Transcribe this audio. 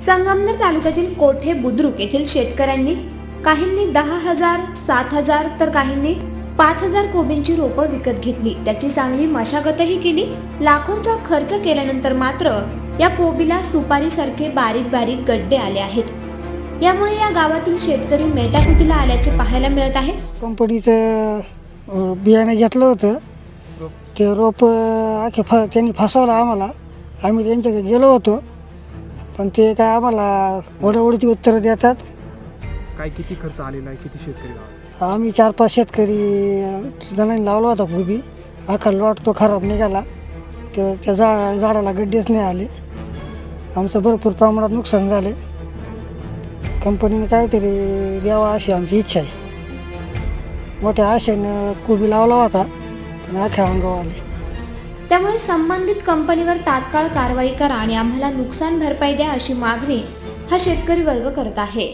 संगमनेर तालुक्यातील कोठे बुद्रुक येथील शेतकऱ्यांनी काहींनी 10,000, 7,000 तर काहींनी 5,000 कोबींची रोपं विकत घेतली. त्याची चांगली मशागतही केली. लाखोंचा खर्च केल्यानंतर मात्र या कोबीला सुपारीसारखे बारीक बारीक गड्डे आले आहेत. यामुळे या गावातील शेतकरी मेटाकुटीला आल्याचे पाहायला मिळत आहे. कंपनीचं बियाणे घेतलं होतं, ते रोप त्यांनी फसवलं आम्हाला. आम्ही त्यांच्याकडे गेलो होतो, पण ते काय आम्हाला ओढाओढीची उत्तरं देतात. काय किती खर्च आलेला आहे, किती शेतकरी गावात? आम्ही 4-5 शेतकरी जणांनी लावला होता कोबी. अख्खा लॉट तो खराब निघाला. त्या झाडाला गड्डेच नाही आले. आमचं भरपूर प्रमाणात नुकसान झाले. कंपनीने काहीतरी द्यावा अशी आमची इच्छा आहे. मोठ्या आशेनं कोबी लावला होता, पण अख्ख्या अंगावर आले. त्यामुळे संबंधित कंपनीवर तात्काळ कारवाई करा आणि आम्हाला नुकसान भरपाई द्या अशी मागणी हा शेतकरी वर्ग करत आहे.